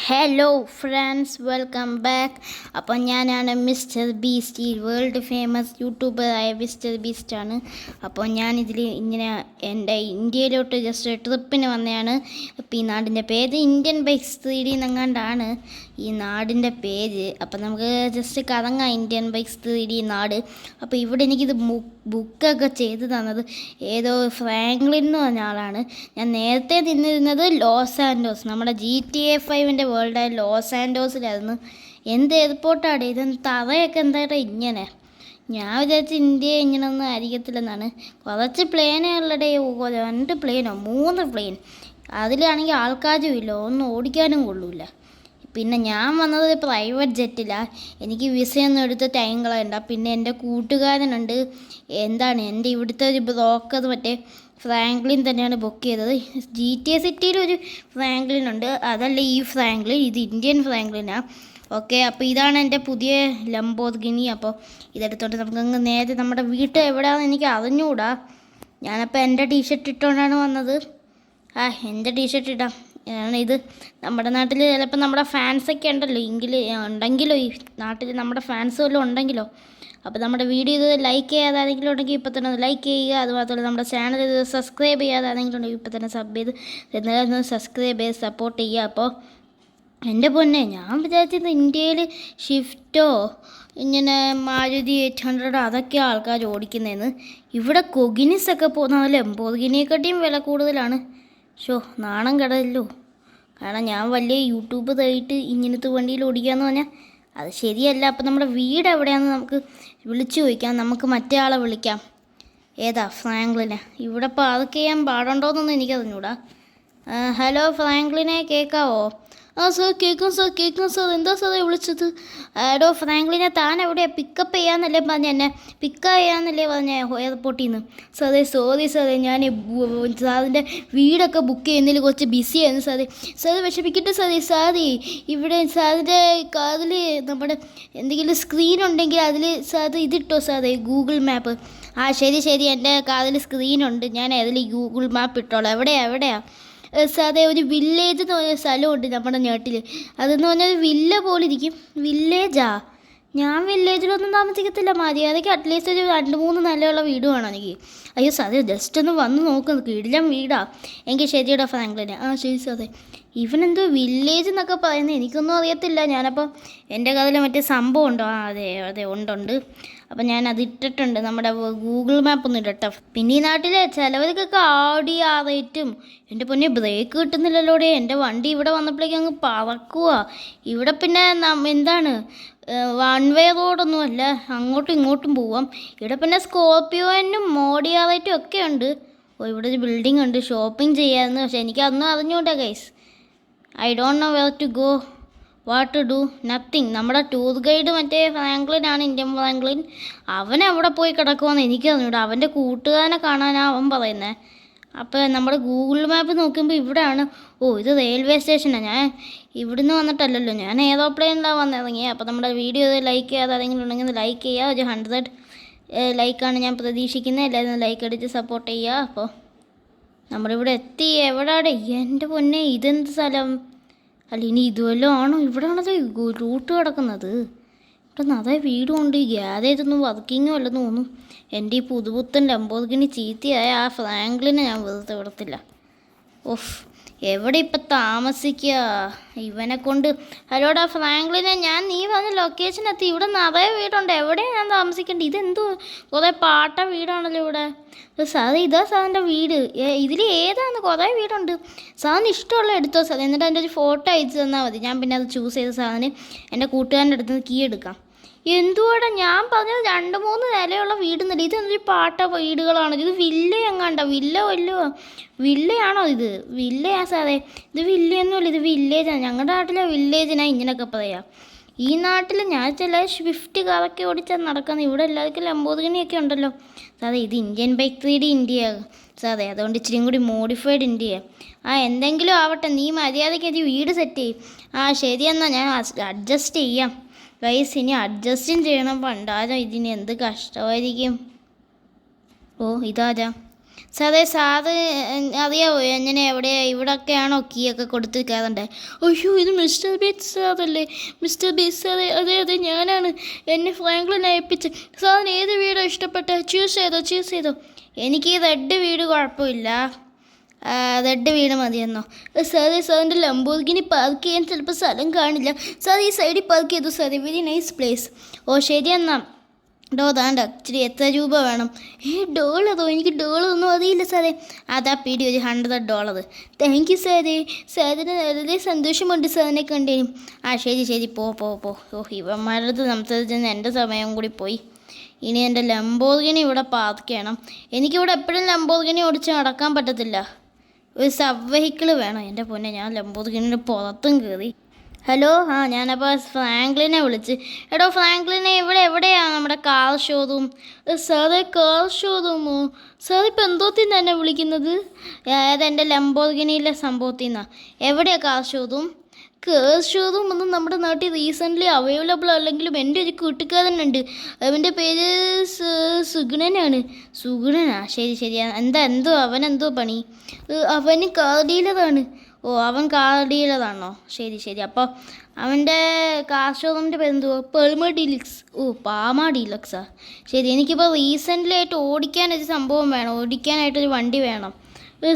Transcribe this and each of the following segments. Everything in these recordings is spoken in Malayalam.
Hello friends, welcome back. അപ്പം ഞാനാണ് മിസ്റ്റർ ബീസ്റ്റ്, ഈ വേൾഡ് ഫേമസ് യൂട്യൂബറായ മിസ്റ്റർ ബീസ്റ്റാണ്. അപ്പോൾ ഞാനിതിൽ ഇങ്ങനെ എൻ്റെ ഇന്ത്യയിലോട്ട് ജസ്റ്റ് ട്രിപ്പിന് വന്നതാണ്. അപ്പോൾ ഈ നാടിൻ്റെ പേര് ഇന്ത്യൻ ബൈക്സ് 3D എന്നെങ്ങാണ്ടാണ് ഈ നാടിൻ്റെ പേര്. അപ്പം നമുക്ക് ജസ്റ്റ് കറങ്ങാം ഇന്ത്യൻ ബൈക്സ് 3D നാട്. അപ്പോൾ ഇവിടെ എനിക്കിത് ബുക്കൊക്കെ ചെയ്ത് തന്നത് ഏതോ ഫ്രാങ്ക്ലിൻ എന്ന് പറഞ്ഞ ആളാണ്. ഞാൻ നേരത്തെ നിന്നിരുന്നത് ലോസ് ആൻഡോസ്, നമ്മുടെ GTA 5 വേൾഡായ ലോസ് ആൻഡോസിലായിരുന്നു. എന്ത് എയർപോർട്ടാണ് ഇത്, തറയൊക്കെ എന്തായാലും ഇങ്ങനെ. ഞാൻ വിചാരിച്ച ഇന്ത്യ ഇങ്ങനൊന്നും ആയിരിക്കത്തില്ലെന്നാണ്. കുറച്ച് പ്ലെയിനുകളുടെ 2 പ്ലെയിനോ 3 പ്ലെയിൻ, അതിലാണെങ്കിൽ ആൾക്കാരും ഇല്ല, ഒന്നും ഓടിക്കാനും കൊള്ളൂല. പിന്നെ ഞാൻ വന്നത് പ്രൈവറ്റ് ജെറ്റിലാണ്. എനിക്ക് വിസയൊന്നും എടുത്ത് ടൈം കളയണ്ട. പിന്നെ എൻ്റെ കൂട്ടുകാരനുണ്ട്, എന്താണ് എൻ്റെ ഇവിടുത്തെ ഒരു ബ്രോക്കർ, മറ്റേ ഫ്രാങ്ക്ലിൻ തന്നെയാണ് ബുക്ക് ചെയ്തത്. GTA സിറ്റിയിലൊരു ഫ്രാങ്ക്ലിൻ ഉണ്ട്, അതല്ല ഈ ഫ്രാങ്ക്ലിൻ, ഇത് ഇന്ത്യൻ ഫ്രാങ്ക്ലിനാണ്. ഓക്കെ, അപ്പോൾ ഇതാണ് എൻ്റെ പുതിയ ലംബോർഗിനി. അപ്പോൾ ഇതെടുത്തോട്ട് നമുക്കങ്ങ് നേരെ നമ്മുടെ വീട്ടിൽ എവിടെയാണെന്ന് എനിക്ക് അറിഞ്ഞുകൂടാ. ഞാനപ്പോൾ എൻ്റെ ടീഷർട്ട് ഇട്ടുകൊണ്ടാണ് വന്നത്. എൻ്റെ ടീഷർട്ട് ഇടാം. ഇത് നമ്മുടെ നാട്ടിൽ ചിലപ്പോൾ നമ്മുടെ ഫാൻസൊക്കെ ഉണ്ടല്ലോ, ഉണ്ടെങ്കിലോ ഈ നാട്ടിൽ നമ്മുടെ ഫാൻസ് വല്ലതും ഉണ്ടെങ്കിലോ. അപ്പോൾ നമ്മുടെ വീഡിയോ ഇത് ലൈക്ക് ചെയ്യാതെ ആരെങ്കിലും ഉണ്ടെങ്കിൽ ഇപ്പോൾ തന്നെ ലൈക്ക് ചെയ്യുക. അതുമാത്രമല്ല നമ്മുടെ ചാനൽ ഇത് സബ്സ്ക്രൈബ് ചെയ്യാതെ ആരെങ്കിലും ഉണ്ടെങ്കിൽ ഇപ്പോൾ തന്നെ സബ് ചെയ്ത് എന്നാലും സബ്സ്ക്രൈബ് ചെയ്ത് സപ്പോർട്ട് ചെയ്യുക. അപ്പോൾ എൻ്റെ പൊന്നെ, ഞാൻ വിചാരിച്ചത് ഇന്ത്യയിൽ ഷിഫ്റ്റോ ഇങ്ങനെ മാരുതി 800 അതൊക്കെ ആൾക്കാർ ഓടിക്കുന്നതെന്ന്. ഇവിടെ കൊഗിനിസൊക്കെ പോകുന്ന ലംബോർഗിനിയെക്കാട്ടിയും വില കൂടുതലാണ്. നാണം കടല്ലോ. കാരണം ഞാൻ വലിയ യൂട്യൂബ് തേയിട്ട് ഇങ്ങനത്തെ വണ്ടിയിൽ ഓടിക്കാമെന്ന് പറഞ്ഞാൽ അത് ശരിയല്ല. അപ്പം നമ്മുടെ വീട് എവിടെയാണെന്ന് നമുക്ക് വിളിച്ചു ചോദിക്കാം. നമുക്ക് മറ്റേ ആളെ വിളിക്കാം. ഏതാ? ഫ്രാങ്ക്ലിനെ. ഇവിടെ ഇപ്പോൾ അതൊക്കെ ചെയ്യാൻ പാടുണ്ടോയെന്നൊന്നും എനിക്കറിഞ്ഞൂടാ. ഹലോ ഫ്രാങ്ക്ലിനെ, കേൾക്കാവോ? സാർ കേൾക്കും സാർ. എന്താ സാറേ വിളിച്ചത്? എടോ ഫ്രാങ്ക്ലിനെ, താൻ എവിടെയാണ്? പിക്കപ്പ് ചെയ്യാമെന്നല്ലേ പറഞ്ഞ, എന്നെ പിക്കപ്പ് ചെയ്യാമെന്നല്ലേ പറഞ്ഞ എയർപോർട്ടിൽ നിന്ന്. സോറി സാറേ, ഞാൻ സാറിൻ്റെ വീടൊക്കെ ബുക്ക് ചെയ്യുന്നതിൽ കുറച്ച് ബിസിയായിരുന്നു സാറേ വിഷമിക്കട്ടെ സാറേ. ഇവിടെ സാറിൻ്റെ കാറിൽ നമ്മുടെ എന്തെങ്കിലും സ്ക്രീൻ ഉണ്ടെങ്കിൽ അതിൽ സാറ് ഇതിട്ടോ സാറേ, ഗൂഗിൾ മാപ്പ്. ശരി, എൻ്റെ കാറിൽ സ്ക്രീനുണ്ട്, ഞാൻ അതിൽ ഗൂഗിൾ മാപ്പ് ഇട്ടോളാം. എവിടെയാ സാറേ? ഒരു വില്ലേജ് എന്ന് പറഞ്ഞ സ്ഥലമുണ്ട് നമ്മുടെ നാട്ടിൽ. അതെന്ന് പറഞ്ഞാൽ വില്ല പോലെ ഇരിക്കും. വില്ലേജാ? ഞാൻ വില്ലേജിലൊന്നും താമസിക്കത്തില്ല. മര്യാദയ്ക്ക് അറ്റ്ലീസ്റ്റ് ഒരു 2-3 നിലയുള്ള വീട് വേണം എനിക്ക്. അയ്യോ സാറേ, ജസ്റ്റ് ഒന്ന് വന്ന് നോക്കുന്നു, കിടിലം വീടാ. എങ്കിൽ ശരിയുടെ ഫ്രാങ്ക്ലിനെ. ശരി സാറേ. ഇവനെന്തോ വില്ലേജ് എന്നൊക്കെ പറയുന്നത് എനിക്കൊന്നും അറിയത്തില്ല. ഞാനപ്പം എൻ്റെ കഥയിൽ മറ്റേ സംഭവം ഉണ്ടോ? അതെ ഉണ്ട്. അപ്പം ഞാൻ അത് ഇട്ടിട്ടുണ്ട്, നമ്മുടെ ഗൂഗിൾ മാപ്പ് ഒന്ന് ഇടട്ടെ. പിന്നെ ഈ നാട്ടിലെ ചിലവർക്കൊക്കെ ആടി റേറ്റും. എൻ്റെ പൊന്നെ, ബ്രേക്ക് കിട്ടുന്നില്ലല്ലോടെ. എൻ്റെ വണ്ടി ഇവിടെ വന്നപ്പോഴേക്കും അങ്ങ് പറക്കുക. ഇവിടെ പിന്നെ എന്താണ്, 1 വേ റോഡൊന്നും അല്ല, അങ്ങോട്ടും ഇങ്ങോട്ടും പോവാം. ഇവിടെ പിന്നെ സ്കോർപ്പിയോനും മോഡി റേറ്റും ഒക്കെ ഉണ്ട്. ഇവിടെ ഒരു ബിൽഡിംഗ് ഉണ്ട്, ഷോപ്പിംഗ് ചെയ്യാമെന്ന്. പക്ഷെ എനിക്കതൊന്നും അറിഞ്ഞൂടാ guys. I don't know where to go, what to do, nothing. നമ്മുടെ ടൂർ ഗൈഡ് മറ്റേ ഫ്രാങ്ക്ലിനാണ്, ഇന്ത്യൻ ഫ്രാങ്ക്ലിൻ. അവൻ എവിടെ പോയി കിടക്കുമെന്ന് എനിക്കറിഞ്ഞൂടാ. അവൻ്റെ കൂട്ടുകാരനെ കാണാനാണ് അവൻ പറയുന്നത്. അപ്പോൾ നമ്മുടെ ഗൂഗിൾ മാപ്പ് നോക്കുമ്പോൾ ഇവിടെയാണ്. ഇത് റെയിൽവേ സ്റ്റേഷനാണ്. ഞാൻ ഇവിടുന്ന് വന്നിട്ടല്ലല്ലോ, ഞാൻ എയ്റോപ്ലെയിനിലാണ് വന്നിറങ്ങിയത്. അപ്പോൾ നമ്മുടെ വീഡിയോ ലൈക്ക് ചെയ്യാതെ ആരെങ്കിലും ഉണ്ടെങ്കിൽ ലൈക്ക് ചെയ്യുക. ഒരു 100 ലൈക്കാണ് ഞാൻ പ്രതീക്ഷിക്കുന്നത്. എല്ലാവരും ലൈക്ക് അടിച്ച് സപ്പോർട്ട് ചെയ്യുക. അപ്പോൾ നമ്മളിവിടെ എത്തി. എവിടെയാണ് എൻ്റെ പൊന്നെ, ഇതെന്ത് സ്ഥലം? അല്ല, ഇനി ഇതുവല്ലോ ആണോ? ഇവിടെയാണത് റൂട്ട് കിടക്കുന്നത്. ഇവിടെ നിറയെ വീടുമുണ്ട്. ഗ്യാരേജൊന്നും വർക്കിങ്ങും അല്ലെന്ന് തോന്നുന്നു. എൻ്റെ ഈ പുതുപുത്തൻ ലംബോർഗിനി ചീത്തയായ ആ ഫ്രാങ്ക്ലിനെ ഞാൻ വെറുതെ വിടത്തില്ല. എവിടെ ഇപ്പം താമസിക്കുക ഇവനെ കൊണ്ട്? ഹലോടാ ഫ്രാങ്ക്ലിനെ, നീ പറഞ്ഞ ലൊക്കേഷൻ എത്തി. ഇവിടെ നിറയെ വീടുണ്ട്. എവിടെയാണ് ഞാൻ താമസിക്കേണ്ടത്? ഇതെന്തോ കുറേ പാട്ട വീടാണല്ലോ ഇവിടെ. സാറേ, ഇതാ സാറിൻ്റെ വീട്. ഇതിൽ ഏതാണ്? കുറേ വീടുണ്ട്. സാറിന് ഇഷ്ടമുള്ള എടുത്തോ സാർ. എന്നിട്ട് എൻ്റെ ഒരു ഫോട്ടോ അയച്ചു തന്നാൽ മതി. ഞാൻ പിന്നെ അത് ചൂസ് ചെയ്ത് സാറിന് എൻ്റെ കൂട്ടുകാരൻ്റെ അടുത്ത് നിന്ന് കീ എടുക്കാം. എന്തുവാടാ ഞാൻ പറഞ്ഞത്? 2-3 നിലയുള്ള വീടുന്നില്ല. ഇതെന്തൊരു പാട്ട വീടുകളാണ് ഇത്? വില്ല എങ്ങാണ്ട? വില്ലയാണോ ഇത്? വില്ലയാ സാറേ? ഇത് വില്ലയൊന്നുമില്ല, ഇത് വില്ലേജാണ്. ഞങ്ങളുടെ നാട്ടിലെ വില്ലേജിനാണ് ഇങ്ങനെയൊക്കെ പറയാം. ഈ നാട്ടിൽ ഞാൻ ചില സ്വിഫ്റ്റ് കാറൊക്കെ ഓടിച്ചാൽ നടക്കുന്നത്. ഇവിടെ എല്ലാവർക്കും ലംബോർഗിനിയൊക്കെ ഉണ്ടല്ലോ സാറേ. ഇത് ഇന്ത്യൻ ബൈക്ക് 3D ഇന്ത്യയാണ് സാറേ, അതുകൊണ്ട് ഇച്ചിരിയും കൂടി മോഡിഫൈഡ് ഇന്ത്യയാണ്. എന്തെങ്കിലും ആവട്ടെ, നീ മര്യാദയ്ക്ക് ഒരു വീട് സെറ്റ് ചെയ്യും. ശരിയെന്നാൽ ഞാൻ അഡ്ജസ്റ്റ് ചെയ്യാം ഗൈസ്. ഇനി അഡ്ജസ്റ്റും ചെയ്യണം. പണ്ടാരോ ഇതിന് എന്ത് കഷ്ടമായിരിക്കും. ഇതാരാ? സാറേ സാറ് അറിയാവോ എങ്ങനെ എവിടെ ഇവിടെയൊക്കെയാണോ കീ ഒക്കെ കൊടുത്ത് കയറണ്ടേ? അയ്യോ ഇത് മിസ്റ്റർ ബീസ്റ്റ് സാറല്ലേ? മിസ്റ്റർ ബീസ്റ്റ് സാറേ, അതെ അതെ ഞാനാണ്. എന്നെ ഫ്രാങ്ക്ലിൻ ഏൽപ്പിച്ച്. സാറിന് ഏത് വീടാണ് ഇഷ്ടപ്പെട്ടത്? ചൂസ് ചെയ്തോ. എനിക്ക് ഈ റെഡ് വീട് കുഴപ്പമില്ല. റെഡ് വീട് മതിയെന്നോ? സാറേ സാറിൻ്റെ ലംബോർഗിനി പാർക്ക് ചെയ്യാൻ ചിലപ്പോൾ സ്ഥലം കാണില്ല. സാർ ഈ സൈഡിൽ പാർക്ക് ചെയ്തു സാറേ. Very nice place. ഓ ശരി എന്നാൽ താണ്ട ഇച്ചിരി എത്ര രൂപ വേണം? ഡോളറോ? എനിക്ക് ഡോളറൊന്നും അറിയില്ല സാറേ. അതാ പിടി ഒരു $100. താങ്ക് യു സാറേ. സാറിന് വളരെ സന്തോഷമുണ്ട് സാറിനെ കണ്ടേനും. ശരി പോ. ഓ ഇവന്മാരടുത്ത് സംസാരിച്ചെന്ന് എൻ്റെ സമയം കൂടി പോയി. ഇനി എൻ്റെ ലംബോർഗിനി ഇവിടെ പാർക്ക് ചെയ്യണം. എനിക്കിവിടെ എപ്പോഴും ലംബോർഗിനി ഓടിച്ച് നടക്കാൻ പറ്റത്തില്ല. ഒരു സബ് വെഹിക്കിൾ വേണം. എൻ്റെ പൊന്നെ, ഞാൻ ലംബോർഗിനിയുടെ പുറത്തും കയറി. ഹലോ, ഞാനപ്പോൾ ഫ്രാങ്ക്ലിനെ വിളിച്ച്. എടോ ഫ്രാങ്ക്ലിനെ, എവിടെയാണ് നമ്മുടെ കാർ ഷോറൂം? സാറേ കാർ ഷോറൂമോ? സാർ ഇപ്പം എന്തോത്തിന്ന് തന്നെ വിളിക്കുന്നത്? അതെൻ്റെ ലംബോർഗിനിയിലെ സംഭവത്തിൽ നിന്നാണ്. എവിടെയാണ് കാർ ഷോറൂം? കാർ ഷോറൂം ഒന്നും നമ്മുടെ നാട്ടിൽ റീസെൻ്റ്ലി അവൈലബിൾ അല്ലെങ്കിലും എൻ്റെ ഒരു കൂട്ടുകാരനുണ്ട്. അവൻ്റെ പേര് സുഗുണനാണ്. സുഗുണനാ? ശരി. എന്തോ അവനെന്തോ പണി? അവന് കാർ ഡീലറാണ്. ഓ അവൻ കാർ ഡീലറാണോ? ശരി. അപ്പോൾ അവൻ്റെ കാർ ഷോറൂമിൻ്റെ പേരെന്തുവാ? പാമ ഡീലക്സാ? ശരി. എനിക്കിപ്പോൾ റീസെൻ്റ്ലി ആയിട്ട് ഓടിക്കാനൊരു സംഭവം വേണം. ഓടിക്കാനായിട്ടൊരു വണ്ടി വേണം.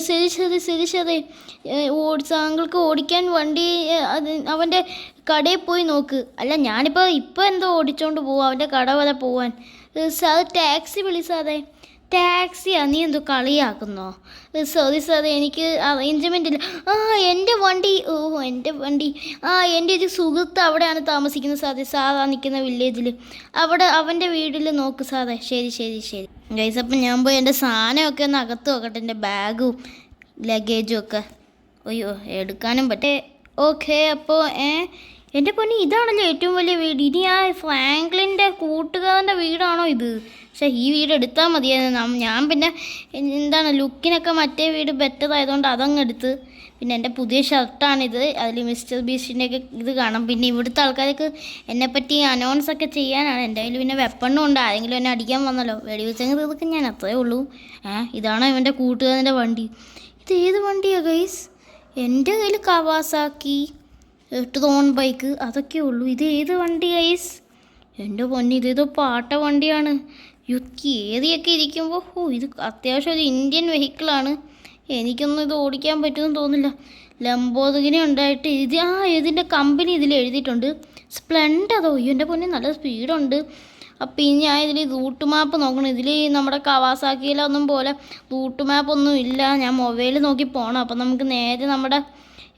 ശരി. താങ്കൾക്ക് ഓടിക്കാൻ വണ്ടി അവൻ്റെ കടയിൽ പോയി നോക്ക്. അല്ല ഞാനിപ്പോൾ എന്തോ ഓടിച്ചോണ്ട് പോവാം അവൻ്റെ കട വരെ പോവാൻ. സാർ ടാക്സി വിളിച്ചാതെ. ടാക്സിയാ? നീ എന്തോ കളിയാക്കുന്നോ? സോറി സാറേ, എനിക്ക് അറേഞ്ച്മെൻ്റ് ഇല്ല. എൻ്റെ വണ്ടി. എൻ്റെ വണ്ടി. എൻ്റെ ഒരു സുഹൃത്ത് അവിടെയാണ് താമസിക്കുന്നത് സാറേ. സാറാ നിൽക്കുന്ന വില്ലേജിൽ. അവിടെ അവൻ്റെ വീട്ടിൽ നോക്ക് സാറേ. ശരി. ഗൈസ്, അപ്പം ഞാൻ പോയി എൻ്റെ സാധനമൊക്കെ ഒന്ന് അകത്ത് നോക്കട്ടെ. എൻ്റെ ബാഗും ലഗേജും ഒക്കെ. അയ്യോ എടുക്കാനും പറ്റേ. ഓക്കെ, അപ്പോൾ എൻ്റെ പൊന്നി, ഇതാണല്ലോ ഏറ്റവും വലിയ വീട്. ഇനി ഫ്രാങ്ക്ലിൻ്റെ കൂട്ടുകാരൻ്റെ വീടാണോ ഇത്? പക്ഷേ ഈ വീട് എടുത്താൽ മതിയായിരുന്നു. ഞാൻ പിന്നെ ലുക്കിനൊക്കെ മറ്റേ വീട് ബെറ്റർ ആയതുകൊണ്ട് അതങ്ങ് എടുത്ത്. പിന്നെ എൻ്റെ പുതിയ ഷർട്ടാണിത്. അതിൽ മിസ്റ്റർ ബീസ്റ്റിൻ്റെയൊക്കെ ഇത് കാണാം. പിന്നെ ഇവിടുത്തെ ആൾക്കാർക്ക് എന്നെപ്പറ്റി അനൗൺസൊക്കെ ചെയ്യാനാണ്. എൻ്റെ കയ്യിൽ പിന്നെ വെപ്പണ്ണും ഉണ്ട്. ആരെങ്കിലും എന്നെ അടിക്കാൻ വന്നല്ലോ. വെടിവെച്ചങ്ങ് തീർക്കും ഞാൻ, അത്രേ ഉള്ളൂ. ഇതാണ് ഇവൻ്റെ കൂട്ടുകാരൻ്റെ വണ്ടി. ഇത് ഏത് വണ്ടിയാണ് ഗൈസ്? എൻ്റെ കയ്യിൽ കവാസാക്കി 8 ബൈക്ക് അതൊക്കെ ഉള്ളൂ. ഇത് ഏത് വണ്ടി ഗൈസ്? എൻ്റെ പൊന്നി, ഇതേതോ പാട്ട വണ്ടിയാണ്. ഏറിയൊക്കെ ഇരിക്കുമ്പോൾ ഇത് അത്യാവശ്യം ഒരു ഇന്ത്യൻ വെഹിക്കിളാണ്. എനിക്കൊന്നും ഇത് ഓടിക്കാൻ പറ്റുമെന്ന് തോന്നില്ല. ലംബോർഗിനി ഉണ്ടായിട്ട് ഇതിൻ്റെ കമ്പനി ഇതിൽ എഴുതിയിട്ടുണ്ട്. സ്പ്ലെൻഡറോ? എൻ്റെ പൊന്നി നല്ല സ്പീഡുണ്ട്. അപ്പോൾ ഇനി ഞാൻ ഇതിൽ റൂട്ട് മാപ്പ് നോക്കണം. ഇതിൽ നമ്മുടെ കവാസാക്കിയിലൊന്നും പോലെ റൂട്ട് മാപ്പൊന്നും ഇല്ല. ഞാൻ മൊബൈൽ നോക്കി പോകണം. അപ്പോൾ നമുക്ക് നേരെ നമ്മുടെ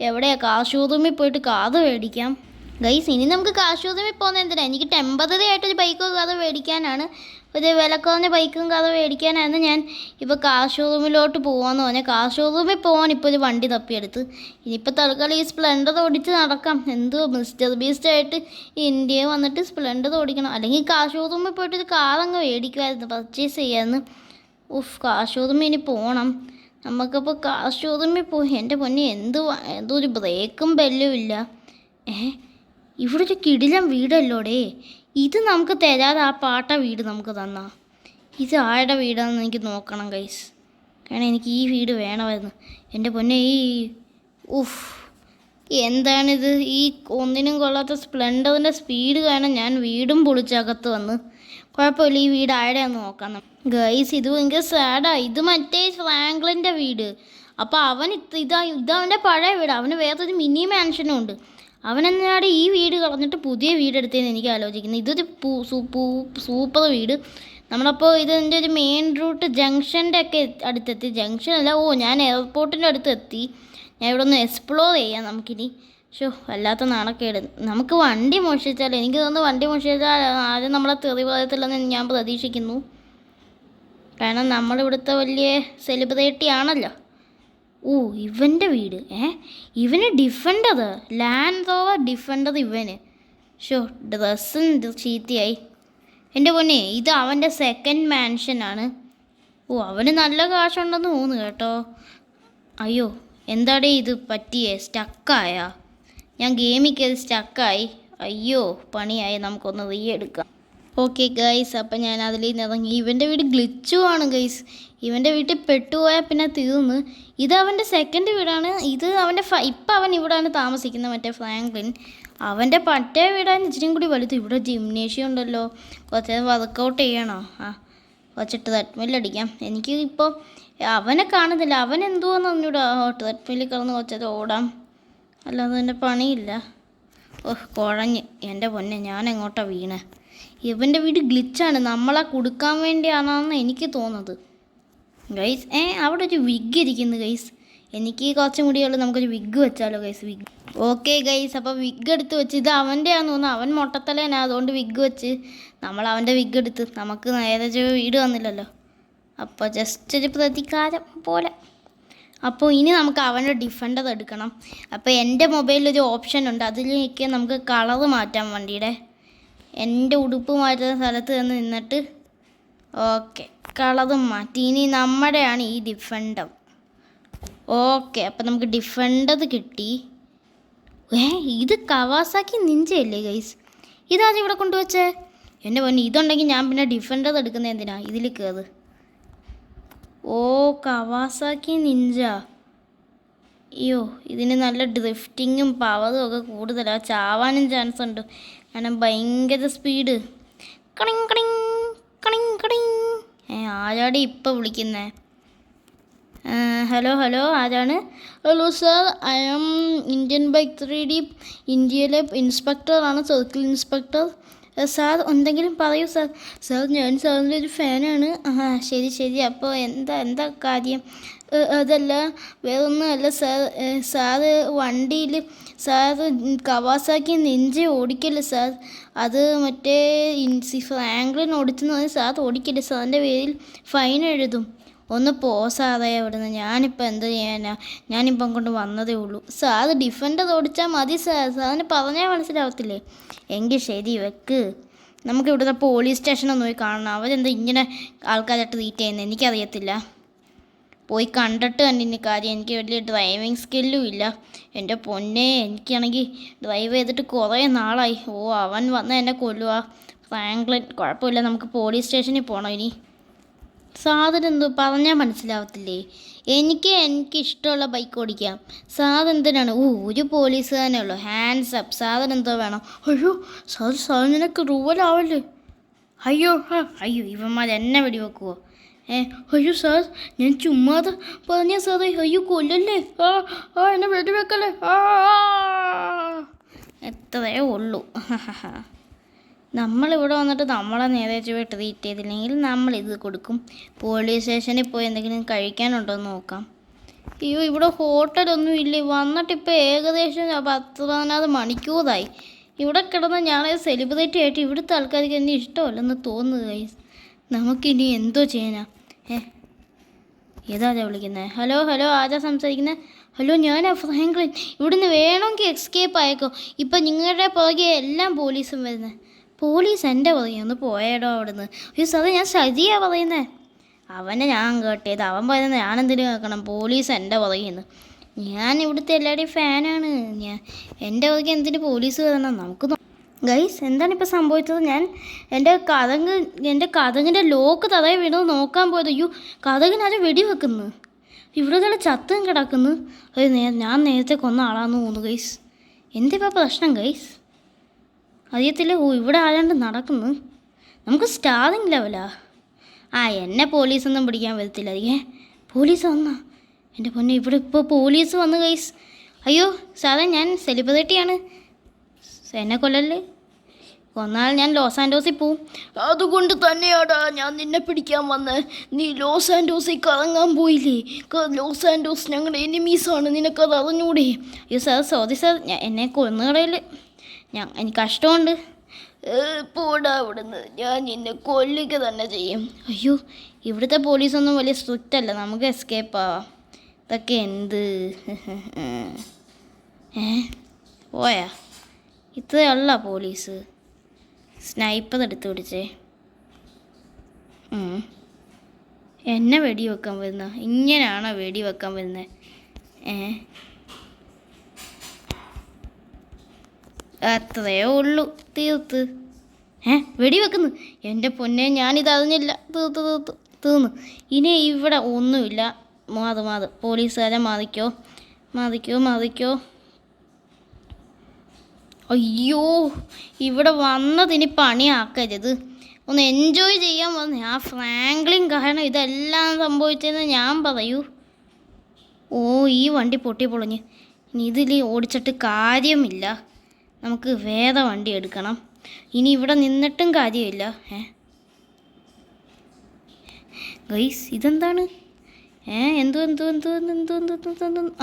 എവിടെയാണ് കാർ ഷോറൂമിൽ പോയിട്ട് കാർ മേടിക്കാം. ഗൈസ്, ഇനി നമുക്ക് കാർ ഷോറൂമിൽ പോകുന്നത് എന്തിനാണ്? എനിക്ക് ടെമ്പററി ആയിട്ടൊരു ബൈക്കോ കാർ മേടിക്കാനാണ്. ഒരു വില കുറഞ്ഞ ബൈക്കും കാർ മേടിക്കാനായിരുന്നു ഞാൻ ഇപ്പോൾ കാർ ഷോറൂമിലോട്ട് പോകാമെന്ന് പറഞ്ഞാൽ. കാർ ഷോറൂമിൽ പോകാൻ ഇപ്പോൾ ഒരു വണ്ടി തപ്പിയെടുത്ത്. ഇനിയിപ്പോൾ തൽക്കാലം ഈ സ്പ്ലെൻഡർ ഓടിച്ച് നടക്കാം. മിസ്റ്റർ ബീസ്റ്റായിട്ട് ഇന്ത്യയിൽ വന്നിട്ട് സ്പ്ലെൻഡർ ഓടിക്കണം. അല്ലെങ്കിൽ കാർ ഷോറൂമിൽ പോയിട്ട് ഒരു കാർ അങ്ങ് മേടിക്കുമായിരുന്നു, പർച്ചേസ് ചെയ്യാമായിരുന്നു. കാർ ഷോറൂമിൽ ഇനി പോകണം. നമുക്കപ്പോൾ കാർ ഷോറൂമിൽ പോയി. എൻ്റെ പൊന്നി, എന്തോ ഒരു ബ്രേക്കും ബെല്ലും ഇല്ല. ഇവിടെ ഒരു കിടിലം വീടല്ലോടേ. ഇത് നമുക്ക് തരാതെ ആ പാട്ട വീട് നമുക്ക് തന്നാ. ഇത് ആരുടെ വീടാണെന്ന് എനിക്ക് നോക്കണം ഗൈസ്. കാരണം എനിക്ക് ഈ വീട് വേണമായിരുന്നു. എൻ്റെ പൊന്നെ, എന്താണിത്? ഈ ഒന്നിനും കൊള്ളാത്ത സ്പ്ലെൻഡറിൻ്റെ സ്പീഡ് കാരണം ഞാൻ വീടും പൊളിച്ചകത്ത് വന്ന്. കുഴപ്പമില്ല, ഈ വീട് ആരുടെയാണെന്ന് നോക്കാം ഗൈസ്. ഇത് ഭയങ്കര സാഡാണ്. ഇത് മറ്റേ ഫ്രാങ്ക്ലിൻ്റെ വീട്. അപ്പോൾ ഇതവൻ്റെ പഴയ വീട്. അവന് വേറൊരു മിനി മാൻഷനും ഉണ്ട്. അവനെന്നാണ് ഈ വീട് കളഞ്ഞിട്ട് പുതിയ വീടെടുത്തതെന്ന് എനിക്ക് ആലോചിക്കുന്നത്. ഇതൊരു സൂപ്പർ വീട്. നമ്മളപ്പോൾ ഇതിൻ്റെ ഒരു മെയിൻ റൂട്ട് ജംഗ്ഷൻ്റെ ഒക്കെ അടുത്തെത്തി. ജംഗ്ഷനല്ല, ഞാൻ എയർപോർട്ടിൻ്റെ അടുത്തെത്തി. ഞാൻ ഇവിടെ ഒന്ന് എക്സ്പ്ലോർ ചെയ്യാം നമുക്കിനി. വല്ലാത്ത നാണക്കേട്. നമുക്ക് വണ്ടി മോഷിച്ചാൽ, എനിക്ക് തോന്നുന്നു വണ്ടി മോഷിച്ചാൽ ആരും നമ്മളെ തെറി പറയത്തില്ലെന്ന് ഞാൻ പ്രതീക്ഷിക്കുന്നു. കാരണം നമ്മളിവിടുത്തെ വലിയ സെലിബ്രിറ്റി ആണല്ലോ. ഇവൻ്റെ വീട്. ഇവന് ഡിഫൻഡർ, ലാൻഡ് റോവർ ഡിഫൻഡർ ഇവന്. ഡ്രസ്സും ചീത്തയായി. എൻ്റെ പൊന്നെ, ഇത് അവൻ്റെ സെക്കൻഡ് മാൻഷനാണ്. അവന് നല്ല കാശുണ്ടെന്ന് തോന്നുന്നു കേട്ടോ. അയ്യോ, എന്താടേ ഇത് പറ്റിയേ? സ്റ്റക്കായാ? ഞാൻ ഗെയിമിൽ കയറി സ്റ്റക്കായി. അയ്യോ, പണിയായി. നമുക്കൊന്ന് റീ എടുക്കാം. ഓക്കെ ഗൈസ്, അപ്പം ഞാൻ അതിൽ നിന്ന് ഇറങ്ങി. ഇവൻ്റെ വീട് ഗ്ലിച്ചുമാണ് ഗൈസ്. ഇവൻ്റെ വീട്ടിൽ പെട്ടുപോയാൽ പിന്നെ തീർന്ന്. ഇത് അവൻ്റെ സെക്കൻഡ് വീടാണ്. ഇത് അവൻ്റെ ഇപ്പം അവൻ ഇവിടെയാണ് താമസിക്കുന്നത്, മറ്റേ ഫ്രാങ്ക്ലിൻ. അവൻ്റെ പറ്റേ വീടാണ് ഇച്ചിരി കൂടി വലുത്. ഇവിടെ ജിംനേഷ്യം ഉണ്ടല്ലോ, കുറച്ച് വർക്കൗട്ട് ചെയ്യണോ? കുറച്ച് ട്രെഡ്മില്ലടിക്കാം. എനിക്ക് ഇപ്പോൾ അവനെ കാണുന്നില്ല. അവൻ എന്തുവാന്ന് പറഞ്ഞൂടാ. ട്രെഡ്മില്ലിൽ കിടന്ന് കുറച്ചത് ഓടാം, അല്ലാതെ എൻ്റെ പണിയില്ല. ഓഹ് കുഴഞ്ഞ് എൻ്റെ പൊന്നെ, ഞാൻ എങ്ങോട്ടാണ് വീണേ? ഇവൻ്റെ വീട് ഗ്ലിച്ചാണ്, നമ്മളെ കൊടുക്കാൻ വേണ്ടിയാണെന്ന് എനിക്ക് തോന്നുന്നത് ഗൈസ്. അവിടെ ഒരു വിഗ് ഇരിക്കുന്നു ഗൈസ്. എനിക്ക് കുറച്ചും കൂടിയുള്ളൂ, നമുക്കൊരു വിഗ് വെച്ചാലോ ഗൈസ്? വിഗ് ഓക്കെ ഗൈസ്, അപ്പോൾ വിഗ് എടുത്ത് വെച്ച്. ഇത് അവൻ്റെ ആണെന്ന് തോന്നുന്നു, അവൻ മൊട്ടത്തലേനാ, അതുകൊണ്ട് വിഗ് വെച്ച് നമ്മൾ അവൻ്റെ വിഗ് എടുത്ത്. നമുക്ക് നേരെ വീട് വന്നില്ലല്ലോ, അപ്പോൾ ജസ്റ്റ് ഒരു പ്രതികാരം പോലെ. അപ്പോൾ ഇനി നമുക്ക് അവൻ്റെ ഡിഫൻഡർ എടുക്കണം. അപ്പോൾ എൻ്റെ മൊബൈലിലൊരു ഓപ്ഷൻ ഉണ്ട്, അതിലേക്ക് നമുക്ക് കളറ് മാറ്റാം വണ്ടിയുടെ. എൻ്റെ ഉടുപ്പ് മാറ്റുന്ന സ്ഥലത്ത് തന്നെ നിന്നിട്ട് ഓക്കെ കളറും മാറ്റി. ഇനി നമ്മുടെയാണ് ഈ ഡിഫൻഡർ. ഓക്കെ, അപ്പം നമുക്ക് ഡിഫൻഡർ കിട്ടി. ഇത് കവാസാക്കി നിഞ്ചയല്ലേ ഗൈസ്? ഇതാദ്യം ഇവിടെ കൊണ്ടുവച്ചേ. എൻ്റെ പൊന്നെ, ഇതുണ്ടെങ്കിൽ ഞാൻ പിന്നെ ഡിഫൻഡർ എടുക്കുന്നത് എന്തിനാ? ഇതിൽ കയറ്. ഓ, കവാസാക്കി നിഞ്ച. അയ്യോ, ഇതിന് നല്ല ഡ്രിഫ്റ്റിങ്ങും പവറും ഒക്കെ കൂടുതലാണ്. ചാവാനും ചാൻസ് ഉണ്ട്, കാരണം ഭയങ്കര സ്പീഡ്. കണിങ് കണിങ് കണിങ് കണിങ്. ആരാടി ഇപ്പം വിളിക്കുന്നേ? ഹലോ ഹലോ, ആരാണ്? Hello sir, I am Indian bike 3D ഇന്ത്യയിലെ ഇൻസ്പെക്ടറാണ്, സർക്കിൾ ഇൻസ്പെക്ടർ. സാർ എന്തെങ്കിലും പറയൂ സാർ. സാർ ഞാൻ സാറിൻ്റെ ഒരു ഫാനാണ്. ശരി ശരി, അപ്പോൾ എന്താ കാര്യം? അതല്ല, വേറൊന്നുമല്ല സാർ. സാറ് വണ്ടിയിൽ സാറ് കവാസാക്കി നിഞ്ച ഓടിക്കല്ലേ സാർ? അത് മറ്റേ ഫ്രാങ്ക്ലിൻ ഓടിച്ചെന്ന് പറഞ്ഞാൽ സാർ ഓടിക്കല്ലേ? സാറിൻ്റെ പേരിൽ ഫൈൻ എഴുതും. ഒന്ന് പോ സാറേ അവിടുന്ന്. ഞാനിപ്പോൾ എന്ത് ചെയ്യാനാ? ഞാനിപ്പം കൊണ്ട് വന്നതേ ഉള്ളൂ. സാറ് ഡിഫൻഡർ ഓടിച്ചാൽ മതി സാർ. സാറിന് പറഞ്ഞാൽ മനസ്സിലാവത്തില്ലേ? എങ്കിൽ ശരി, വെക്ക്. നമുക്ക് ഇവിടുത്തെ പോലീസ് സ്റ്റേഷനൊന്ന് പോയി കാണണം. അവരെന്താ ഇങ്ങനെ ആൾക്കാരെ ട്രീറ്റ് ചെയ്യുന്നത് എനിക്കറിയത്തില്ല. പോയി കണ്ടിട്ട് കണ്ടിന് കാര്യം. എനിക്ക് വലിയ ഡ്രൈവിങ് സ്കില്ലും ഇല്ല. എൻ്റെ പൊന്നെ, എനിക്കാണെങ്കിൽ ഡ്രൈവ് ചെയ്തിട്ട് കുറേ നാളായി. ഓ, അവൻ വന്ന് എന്നെ കൊല്ലുക. ഫ്രാങ്ക്ലിൻ, കുഴപ്പമില്ല, നമുക്ക് പോലീസ് സ്റ്റേഷനിൽ പോകണം ഇനി. സാധനം എന്തോ പറഞ്ഞാൽ മനസ്സിലാവത്തില്ലേ? എനിക്ക് ഇഷ്ടമുള്ള ബൈക്ക് ഓടിക്കാം. സാധനത്തിനാണ് ഒരു പോലീസുകാരനേ ഉള്ളൂ. Hands up. സാധനം എന്തോ വേണം? അയ്യോ സാർ നിനക്ക് റൂവലാവല്ലേ? അയ്യോ അയ്യോ, ഇവന്മാർ എന്നെ വെടിവെക്കുവോ? അയ്യോ സാർ, ഞാൻ ചുമ്മാതെ പറഞ്ഞ സാറേ. അയ്യോ കൊല്ലല്ലേ, എന്നെ വെടിവെക്കല്ലേ. എത്രയേ ഉള്ളൂ. നമ്മളിവിടെ വന്നിട്ട് നമ്മളെ നേരെ പോയി ട്രീറ്റ് ചെയ്തില്ലെങ്കിൽ നമ്മളിത് കൊടുക്കും. പോലീസ് സ്റ്റേഷനിൽ പോയി എന്തെങ്കിലും കഴിക്കാനുണ്ടോ എന്ന് നോക്കാം. അയ്യോ, ഇവിടെ ഹോട്ടലൊന്നും ഇല്ലേ? വന്നിട്ടിപ്പോൾ ഏകദേശം 10-14 മണിക്കൂറായി. ഇവിടെ കിടന്ന് ഞാൻ സെലിബ്രിറ്റി ആയിട്ട് ഇവിടുത്തെ ആൾക്കാർക്ക് എന്നെ ഇഷ്ടമല്ലെന്ന് തോന്നുന്നു ഗൈസ്. നമുക്കിനി എന്തോ ചെയ്യാനാ? ഏതാ വിളിക്കുന്നത്? ഹലോ ഹലോ, ആരാ സംസാരിക്കുന്നത്? ഹലോ, ഞാനാ ഫ്രാങ്ക്ലിൻ. ഇവിടുന്ന് വേണമെങ്കിൽ എസ്കേപ്പ് ആയേക്കോ. ഇപ്പം നിങ്ങളുടെ പുറകെ എല്ലാം പോലീസും വരുന്നത്. പോലീസ് എൻ്റെ പുറകെ ഒന്ന് പോയേടോ അവിടുന്ന്. അയ്യോ സാറേ, ഞാൻ ശരിയാ പറയുന്നത്. അവനെ ഞാൻ കേട്ടിയത്. അവൻ പറയുന്നത് ഞാനെന്തിനു കേൾക്കണം? പോലീസ് എൻ്റെ പുറകെ നിന്ന്. ഞാൻ ഇവിടുത്തെ എല്ലാവരുടെയും ഫാനാണ്. എൻ്റെ പുറകെ എന്തിന് പോലീസ് വരണം? നമുക്ക് ഗൈസ്, എന്താണിപ്പോൾ സംഭവിച്ചത്? ഞാൻ എൻ്റെ കതകിൻ്റെ ലോക്ക് തറയെ വീണത് നോക്കാൻ പോയത്. അയ്യോ, കതകിനാരും വെടിവെക്കുന്നു. ഇവിടെ തന്നെ ചത്തും കിടക്കുന്നു. അത് ഞാൻ നേരത്തെ കൊന്ന ആളാന്ന് തോന്നുന്നു ഗൈസ്. എന്തിപ്പോൾ പ്രശ്നം ഗൈസ്? അറിയത്തില്ല. ഇവിടെ ആരാണ്ട് നടക്കുന്നു. നമുക്ക് സ്റ്റാറിങ് ലെവലാ. എന്നെ പോലീസൊന്നും പിടിക്കാൻ വരത്തില്ല. പോലീസ് വന്നാ? എൻ്റെ പൊന്നെ, ഇവിടെ ഇപ്പോൾ പോലീസ് വന്നു ഗൈസ്. അയ്യോ സാറേ, ഞാൻ സെലിബ്രിറ്റിയാണ്. എന്നെ കൊല്ലല്ലേ. കൊന്നാൽ ഞാൻ ലോസ് ആൻഡോസിൽ പോവും. അതുകൊണ്ട് തന്നെയാടാ ഞാൻ നിന്നെ പിടിക്കാൻ വന്നത്. നീ ലോസ് ആൻഡോസിൽ കറങ്ങാൻ പോയില്ലേ? ലോസ് ആൻഡോസ് ഞങ്ങളുടെ എനിമീസാണ്, നിനക്കത് അറിഞ്ഞൂടെ? അയ്യോ സാർ, സോറി സാർ, എന്നെ കൊന്നുകളയിൽ എനിക്ക് കഷ്ടമുണ്ട്. പോടാ അവിടുന്ന്, ഞാൻ നിന്നെ കൊല്ലുക തന്നെ ചെയ്യും. അയ്യോ, ഇവിടുത്തെ പോലീസൊന്നും വലിയ സ്ട്രിക്റ്റ് അല്ല, നമുക്ക് എസ്കേപ്പ് ആവാം. ഇതൊക്കെ എന്ത്? പോയാ? ഇത്രയല്ല പോലീസ്. സ്നൈപ്പർ എടുത്ത് പിടിച്ചേ. എന്നെ വെടിവെക്കാൻ വരുന്ന? ഇങ്ങനെയാണോ വെടിവെക്കാൻ വരുന്നത്? അത്രയേ ഉള്ളൂ, തീർത്ത്. വെടിവെക്കുന്നു. എൻ്റെ പൊന്നെ, ഞാനിത് അറിഞ്ഞില്ല. തീർന്നു. ഇനി ഇവിടെ ഒന്നുമില്ല. മാത് പോലീസുകാരെ മാറിക്കോ. അയ്യോ, ഇവിടെ വന്നതിന് പണിയാക്കരുത്. ഒന്ന് എൻജോയ് ചെയ്യാൻ വന്നു. ആ ഫ്രാങ്ക്ലിൻ കാരണം ഇതെല്ലാം സംഭവിച്ചതെന്ന് ഞാൻ പറയൂ. ഓ, ഈ വണ്ടി പൊളിഞ്ഞ്. ഇനി ഇതിൽ ഓടിച്ചിട്ട് കാര്യമില്ല. നമുക്ക് വേറെ വണ്ടി എടുക്കണം. ഇനി ഇവിടെ നിന്നിട്ടും കാര്യമില്ല. ഗൈസ്, ഇതെന്താണ്? എന്തോ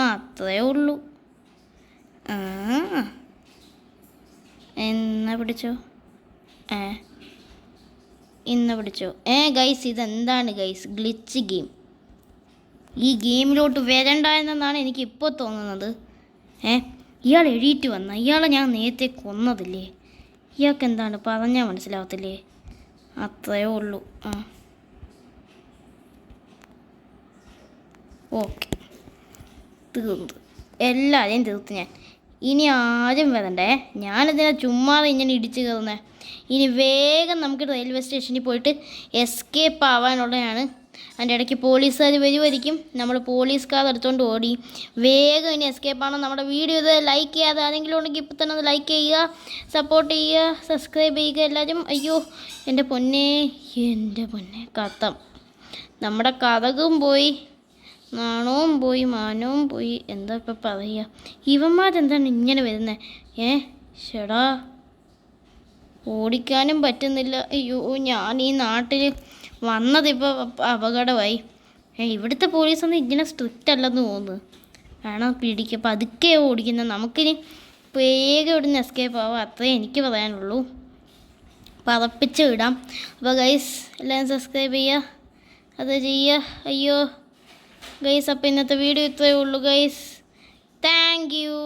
അത്രേ ഉള്ളൂ. എന്നാ പിടിച്ചോ. ഗൈസ്, ഇതെന്താണ് ഗൈസ്? Glitch game. ഈ ഗെയിമിലോട്ട് വരണ്ടായെന്നാണ് എനിക്ക് ഇപ്പോൾ തോന്നുന്നത്. ഇയാൾ എഴുതിയിട്ട് വന്ന ഇയാളെ ഞാൻ നേരത്തെ കൊന്നതില്ലേ? ഇയാൾക്ക് എന്താണ് പറഞ്ഞാൽ മനസ്സിലാവത്തില്ലേ? അത്രയേ ഉള്ളൂ. ഓക്കെ, തീർന്നു. എല്ലാവരെയും തീർത്ത് ഞാൻ. ഇനി ആരും വരണ്ടേ. ഞാനിതിനെ ചുമ്മാതെ ഇങ്ങനെ ഇടിച്ച് കയറുന്നത്. ഇനി വേഗം നമുക്ക് റെയിൽവേ സ്റ്റേഷനിൽ പോയിട്ട് എസ്കേപ്പ് ആവാനുള്ളതാണ്. അതിൻ്റെ ഇടയ്ക്ക് പോലീസുകാർ വരുമായിരിക്കും. നമ്മൾ പോലീസ് കാർ എടുത്തുകൊണ്ട് ഓടി വേഗം ഇനി എസ്കേപ്പ് ആണ്. നമ്മുടെ വീഡിയോ ഇത് ലൈക്ക് ചെയ്യാതെ ആരെങ്കിലും ഉണ്ടെങ്കിൽ ഇപ്പോൾ തന്നെ ഒന്ന് ലൈക്ക് ചെയ്യുക, സപ്പോർട്ട് ചെയ്യുക, സബ്സ്ക്രൈബ് ചെയ്യുക എല്ലാവരും. അയ്യോ, എൻ്റെ പൊന്നെ കത്തം. നമ്മുടെ കഥകും പോയി, നാണവും പോയി, മാനവും പോയി. എന്താ ഇപ്പം പറയുക? ഇവന്മാരെന്താണ് ഇങ്ങനെ വരുന്നത്? ഷെടാ, ഓടിക്കാനും പറ്റുന്നില്ല. അയ്യോ, ഞാൻ ഈ നാട്ടിൽ വന്നതിപ്പോൾ അപകടമായി. ഇവിടുത്തെ പോലീസൊന്നും ഇങ്ങനെ സ്ട്രിക്റ്റ് അല്ലെന്ന് തോന്നുന്നു. വേണം പിടിക്കുക. പതുക്കെ ഓടിക്കുന്നത്. നമുക്കിനി വേഗം ഇവിടുന്ന് എസ്കേപ്പ് ആവാം. അത്രേ എനിക്ക് പറയാനുള്ളൂ. പറപ്പിച്ച് വിടാം. അപ്പോൾ ഗൈസ്, എല്ലാവരും സബ്സ്ക്രൈബ് ചെയ്യുക, അത് ചെയ്യുക. അയ്യോ ഗൈസ്, അപ്പോൾ ഇന്നത്തെ വീഡിയോ ഇത്രയേ ഉള്ളൂ ഗൈസ്. Thank you.